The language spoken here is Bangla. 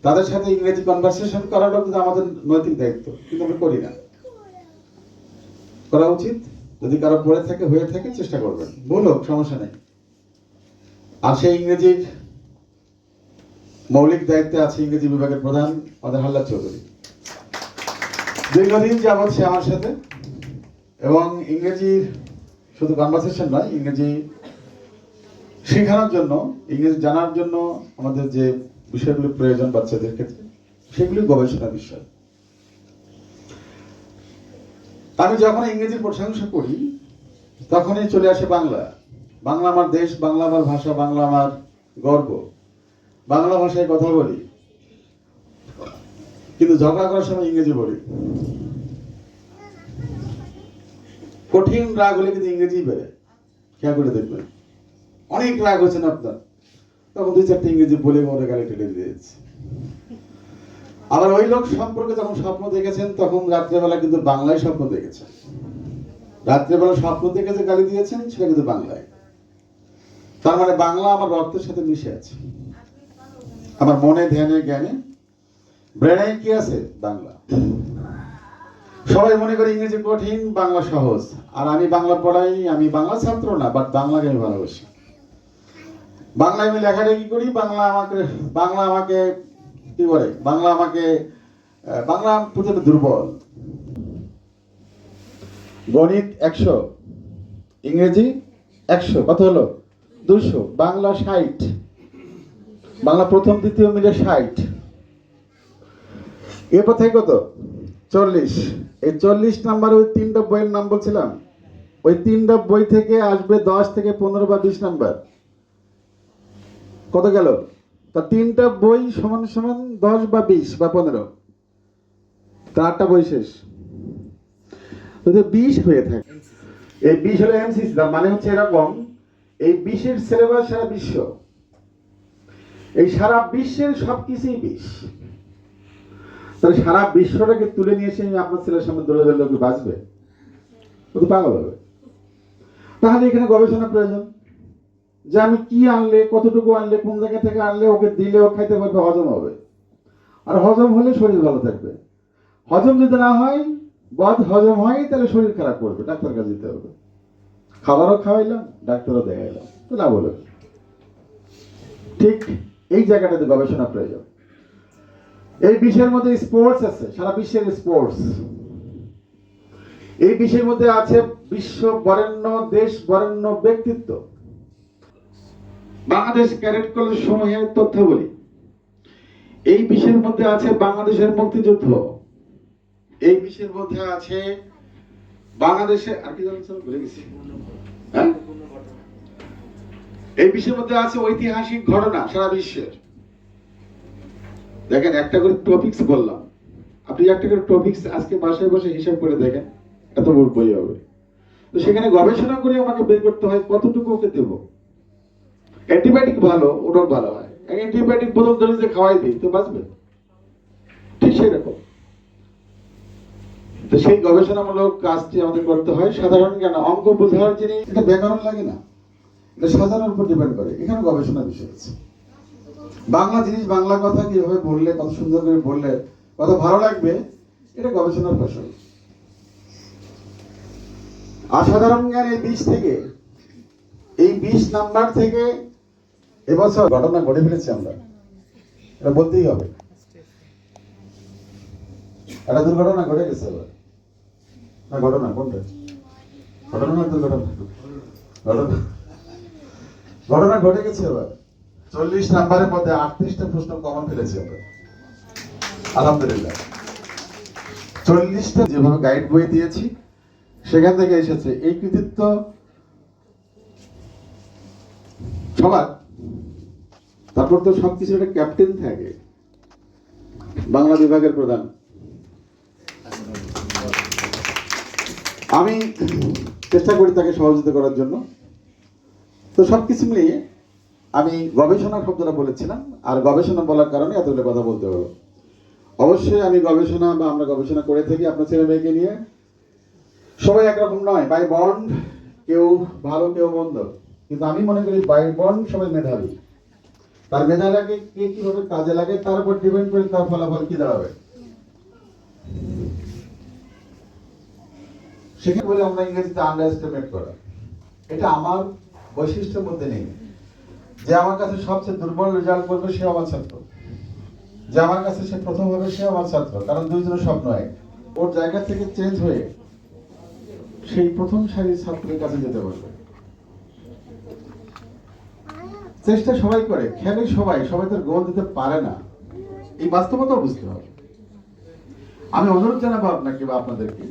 তাদের সাথে ইংরেজি কনভারসেশন করাটাও কিন্তু আমাদের নৈতিক দায়িত্ব, কিন্তু আমরা করি না। করা উচিত। যদি কারো পড়ে থাকে হয়ে থাকে চেষ্টা করবেন, ভুল হোক সমস্যা নেই। আর সেই ইংরেজির মৌলিক দায়িত্বে আছে ইংরেজি বিভাগের প্রধান আমাদের হাল্লাদ চৌধুরী। দীর্ঘদিন যাবৎ সে আমার সাথে, এবং ইংরেজির শুধু কনভারসেশন নয়, ইংরেজি শেখানোর জন্য, ইংরেজি জানার জন্য আমাদের যে বিষয়গুলো প্রয়োজন বাচ্চাদের ক্ষেত্রে, সেগুলি গবেষণা বিষয়। আমি যখন ইংরেজির প্রশংসা করি তখনই চলে আসে বাংলা। বাংলা আমার দেশ, বাংলা আমার ভাষা, বাংলা আমার গর্ব, বাংলা ভাষায় কথা বলি, কিন্তু ঝগড়া করার সময় ইংরেজি বলি। কঠিন রাগ হলে কিন্তু ইংরেজি বেড়ে, খেয়াল করে দেখবেন। অনেক রাগ হচ্ছেন আপনার, তখন দুই চারটে ইংরেজি বলে মনে গাড়ি টেনে দিয়েছে। আবার ওই লোক সম্পর্কে যখন স্বপ্ন দেখেছেন তখন রাত্রেবেলা কিন্তু বাংলায় স্বপ্ন দেখেছেন। রাত্রেবেলা স্বপ্ন দেখে যে গালি দিয়েছেন সেটা কিন্তু বাংলায়। তার মানে বাংলা আমার রক্তের সাথে মিশে আছে, আমার মনে, ধ্যানে, জ্ঞানে, ব্রেনে কি আছে? বাংলা। সবাই মনে করে ইংরেজি কঠিন, বাংলা সহজ। আর আমি বাংলা পড়াই, আমি বাংলা ছাত্র না, বাট বাংলাকে আমি ভালোবাসি। বাংলায় আমি লেখালেখি করি, বাংলা আমাকে কি বলে, বাংলা প্রচন্ড দুর্বল। গণিত 100, ইংরেজি 100, কত হলো? 200। বাংলা 60, বাংলা প্রথম দ্বিতীয় মিলে 60। এরপর থেকে কত? 40। এই 40 নাম্বার ওই 3টা বইয়ের নাম বলছিলাম, ওই 3টা বই থেকে আসবে 10 থেকে 15 বা 20 নাম্বার। কত গেল? তা 3টা বই সমান সমান 10 বা 20 বা 15, 4টা বই শেষ। যদি 20 হয়ে থাকে, এই 20 হলো এমসিসি। তার মানে হচ্ছে এরকম, এই 20-এর সিলেবাস সারা বিশ্ব, এই সারা বিশ্বের সবকিছুই 20। তাহলে সারা বিশ্বটাকে তুলে নিয়ে এসে আপনার ছেলের সামনে দলে দলে লোকে বাঁচবে, ও তো পাগল হবে। তাহলে এখানে গবেষণা প্রয়োজন, যে আমি কি আনলে, কতটুকু আনলে, কোন জায়গা থেকে আনলে ওকে দিলে ও খাইতে পারবে, হজম হবে। আর হজম হলে শরীর ভালো থাকবে। হজম যদি না হয়, বদ হজম হয়, তাহলে শরীর খারাপ করবে, ডাক্তার কাছে যেতে হবে। খাবারও খাওয়াইলাম, ডাক্তারও দেখাইলাম, তো লাভ হলো। ঠিক এই জায়গাটাতে গবেষণা প্রয়োজন। এই বিষয়ের মধ্যে স্পোর্টস আছে, সারা বিশ্বের স্পোর্টস। এই বিষয়ের মধ্যে আছে বিশ্ব বরেণ্য দেশ, বরেণ্য ব্যক্তিত্ব। বাংলাদেশ ক্যাডেট কলেজ সমূহের তথ্য বলি। এই বিষয়ের মধ্যে আছে বাংলাদেশের মুক্তিযুদ্ধ। এই বিষয়ের মধ্যে আছে বাংলাদেশের, আর কি জানেন ভুলে গেছি, হ্যাঁ, এই বিষয়ের মধ্যে আছে ঐতিহাসিক ঘটনা সারা বিশ্বের। দেখেন, একটা করে টপিকস বললাম, আপনি একটা করে টপিকস আজকে বাসায় বসে হিসাব করে দেখেন, এত বড় বই হবে। তো সেখানে গবেষণা করে আমাকে বের করতে হয় কতটুকু ওকে দেব। অ্যান্টিবায়োটিক ভালো, ওটাও ভালো হয়। অ্যান্টিবায়োটিক প্রথম ধরে যে খাওয়াই দিই তো বাঁচবে, ঠিক সেরকম। তো সেই গবেষণামূলক কাজটি আমাদের করতে হয়। সাধারণ জ্ঞান, অঙ্ক বোঝার জিনিস, এটা ব্যাকরণ লাগে না, এটা সাধারণের উপর ডিপেন্ড করে। এখানে গবেষণা বিষয় আছে। বাংলা জিনিস, বাংলা কথা কিভাবে বললে, কত সুন্দর করে বললে কত ভালো লাগবে, এটা গবেষণার ফসল। আর সাধারণ জ্ঞান এই 20 থেকে, এই 20 নাম্বার থেকে এবছর ঘটনা ঘটে ফেলেছি আমরা, এটা বলতেই হবে। একটা দুর্ঘটনা ঘটে গেছে এবার। না, ঘটনা কোনটা? ঘটনা না, দুর্ঘটনা? ঘটনা ঘটে গেছে এবার। 40 নাম্বারের মধ্যে 38টা প্রশ্ন কমন ফেলেছি আমরা, আলহামদুলিল্লাহ। 40টা যেভাবে গাইড বই দিয়েছি সেখান থেকে এসেছে। এই কৃতিত্ব সবার। তারপর তো সবকিছু একটা ক্যাপ্টেন থাকে, বাংলা বিভাগের প্রধান। আমি চেষ্টা করি তাকে সহযোগিতা করার জন্য। তো সবকিছু মিলিয়ে আমি গবেষণা শব্দটা বলেছিলাম, আর গবেষণা বলার কারণে এতগুলো কথা বলতে হলো। অবশ্যই আমি গবেষণা বা আমরা গবেষণা করে থাকি আপনার ছেলে মেয়েকে নিয়ে। সবাই একরকম নয়, বাই বন্ড কেউ ভালো কেউ মন্দ, কিন্তু আমি মনে করি বাই বন্ড সবাই মেধাবী। তার মেধাটাকে কে কিভাবে কাজে লাগে তার উপর ডিপেন্ড করে তার ফলাফল কি দাঁড়াবে। সেখানে বলে আমরা ইংরেজিতে আন্ডার এস্টিমেট করা, এটা আমার বৈশিষ্ট্যের মধ্যে নেই। যে আমার কাছে সবচেয়ে দুর্বল রেজাল্ট করবে সে আমার ছাত্র, যে আমার কাছে সে প্রথম হবে সে আমার ছাত্র, কারণ দুইজনের স্বপ্ন এক। ওর জায়গা থেকে চেঞ্জ হয়ে সেই প্রথম সারির ছাত্রের কাছে যেতে পারবে। চেষ্টা সবাই করে, খেলে সবাই, সবাই তার গোল দিতে পারে না, এই বাস্তবতা বুঝতে হবে। আমি অনুরোধ জানাবো আপনাকে বা আপনাদেরকে